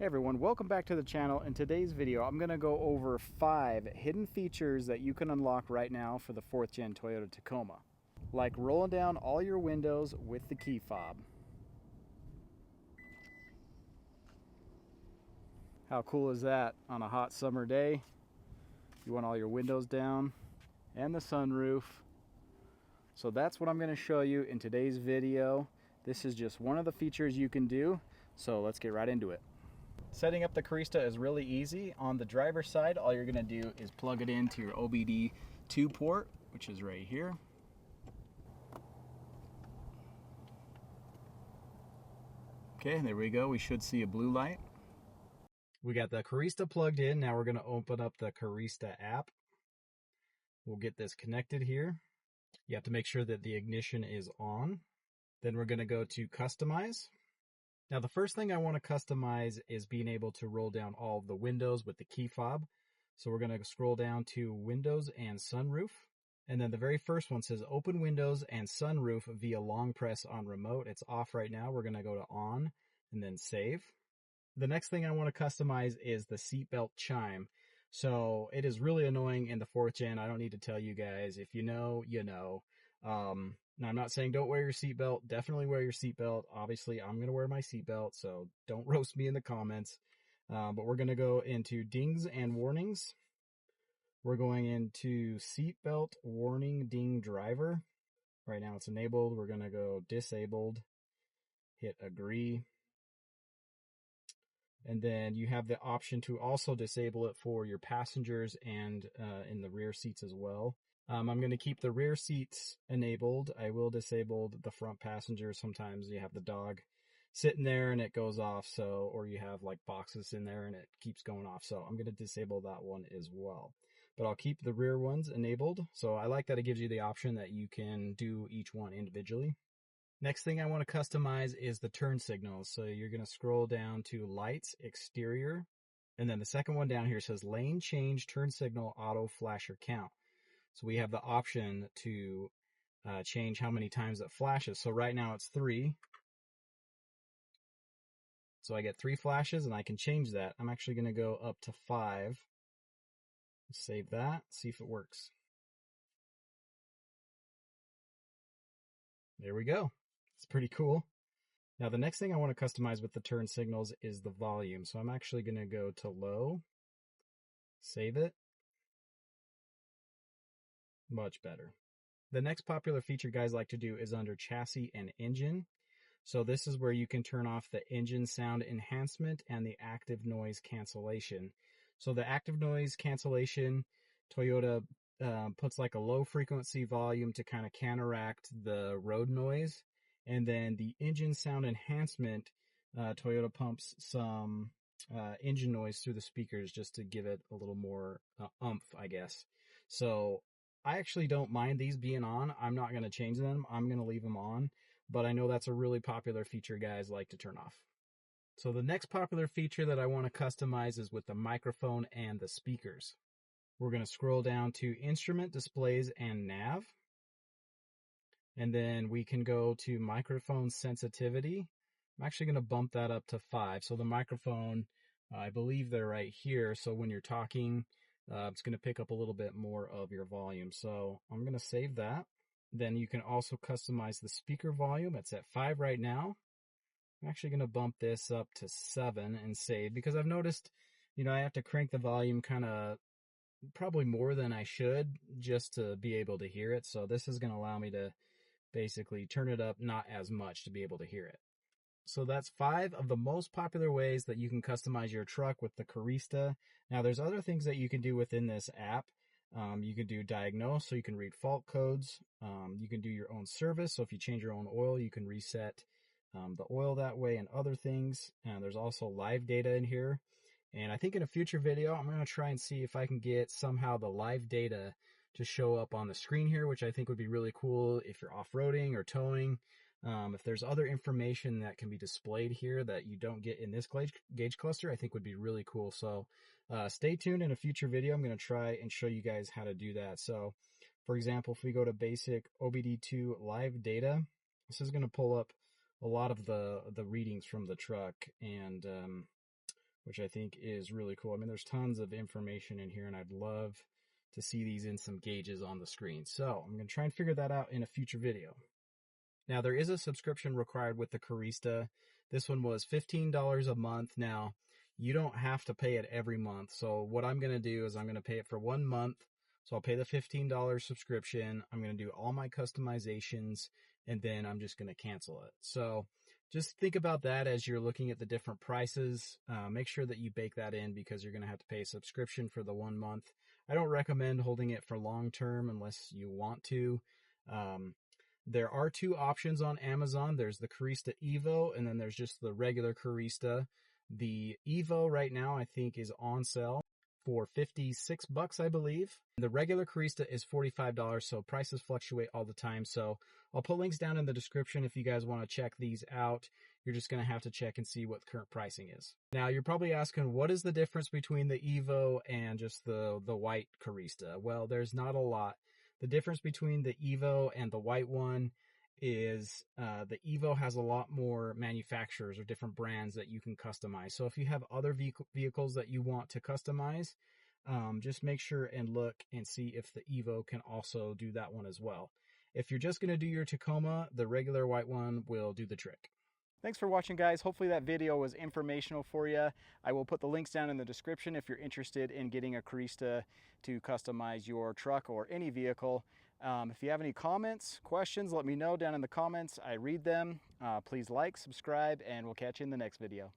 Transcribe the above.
Hey everyone, welcome back to the channel. In today's video, I'm going to go over 5 hidden features that you can unlock right now for the 4th gen Toyota Tacoma. Like rolling down all your windows with the key fob. How cool is that on a hot summer day? You want all your windows down and the sunroof. So that's what I'm going to show you in today's video. This is just one of the features you can do, so let's get right into it. Setting up the Carista is really easy. On the driver's side, all you're going to do is plug it into your OBD2 port, which is right here. Okay, there we go. We should see a blue light. We got the Carista plugged in. Now we're going to open up the Carista app. We'll get this connected here. You have to make sure that the ignition is on. Then we're going to go to Customize. Now the first thing I want to customize is being able to roll down all of the windows with the key fob. So we're going to scroll down to Windows and Sunroof. And then the very first one says Open Windows and Sunroof via long press on remote. It's off right now. We're going to go to On and then Save. The next thing I want to customize is the seatbelt chime. So it is really annoying in the 4th gen. I don't need to tell you guys. If you know, you know. Now, I'm not saying don't wear your seatbelt. Definitely wear your seatbelt. Obviously, I'm going to wear my seatbelt, so don't roast me in the comments. But we're going to go into dings and warnings. We're going into seatbelt warning ding driver. Right now it's enabled. We're going to go disabled. Hit agree. And then you have the option to also disable it for your passengers and in the rear seats as well. I'm going to keep the rear seats enabled. I will disable the front passengers. Sometimes you have the dog sitting there and it goes off, so, or you have like boxes in there and it keeps going off. So I'm going to disable that one as well. But I'll keep the rear ones enabled. So I like that it gives you the option that you can do each one individually. Next thing I want to customize is the turn signals. So you're going to scroll down to lights, exterior, and then the second one down here says lane change, turn signal, auto flasher count. So we have the option to change how many times it flashes. So right now it's 3. So I get 3 flashes and I can change that. I'm actually going to go up to 5. Save that, see if it works. There we go. It's pretty cool. Now the next thing I want to customize with the turn signals is the volume. So I'm actually going to go to low, save it. Much better. The next popular feature guys like to do is under chassis and engine. So this is where you can turn off the engine sound enhancement and the active noise cancellation. So the active noise cancellation, Toyota puts like a low frequency volume to kind of counteract the road noise. And then the engine sound enhancement, Toyota pumps some engine noise through the speakers just to give it a little more oomph, I guess. So I actually don't mind these being on. I'm not going to change them. I'm going to leave them on. But I know that's a really popular feature guys like to turn off. So the next popular feature that I want to customize is with the microphone and the speakers. We're going to scroll down to instrument displays and nav. And then we can go to microphone sensitivity. I'm actually going to bump that up to 5. So the microphone, I believe they're right here. So when you're talking, it's going to pick up a little bit more of your volume. So I'm going to save that. Then you can also customize the speaker volume. It's at 5 right now. I'm actually going to bump this up to 7 and save because I've noticed, I have to crank the volume kind of probably more than I should just to be able to hear it. So this is going to allow me to basically turn it up not as much to be able to hear it. So that's 5 of the most popular ways that you can customize your truck with the Carista. Now there's other things that you can do within this app. You can do diagnose, so you can read fault codes. You can do your own service, so if you change your own oil, you can reset the oil that way and other things. And there's also live data in here. And I think in a future video, I'm going to try and see if I can get somehow the live data to show up on the screen here, which I think would be really cool if you're off-roading or towing. If there's other information that can be displayed here that you don't get in this gauge cluster, I think would be really cool. So stay tuned. In a future video, I'm going to try and show you guys how to do that. So for example, if we go to basic OBD2 live data, this is going to pull up a lot of the readings from the truck. And which I think is really cool. I mean, there's tons of information in here, and I'd love to see these in some gauges on the screen. So I'm going to try and figure that out in a future video. Now, there is a subscription required with the Carista. This one was $15 a month. Now, you don't have to pay it every month. So what I'm going to do is I'm going to pay it for 1 month. So I'll pay the $15 subscription. I'm going to do all my customizations, and then I'm just going to cancel it. So just think about that as you're looking at the different prices. Make sure that you bake that in, because you're going to have to pay a subscription for the 1 month. I don't recommend holding it for long term unless you want to. There are 2 options on Amazon. There's the Carista Evo, and then there's just the regular Carista. The Evo right now, I think, is on sale for $56, I believe. The regular Carista is $45, so prices fluctuate all the time. So I'll put links down in the description if you guys want to check these out. You're just going to have to check and see what the current pricing is. Now, you're probably asking, what is the difference between the Evo and just the white Carista? Well, there's not a lot. The difference between the Evo and the white one is the Evo has a lot more manufacturers or different brands that you can customize. So if you have other vehicles that you want to customize, just make sure and look and see if the Evo can also do that one as well. If you're just going to do your Tacoma, the regular white one will do the trick. Thanks for watching, guys. Hopefully that video was informational for you. I will put the links down in the description if you're interested in getting a Carista to customize your truck or any vehicle. If you have any comments, questions, let me know down in the comments. I read them. Please like, subscribe, and we'll catch you in the next video.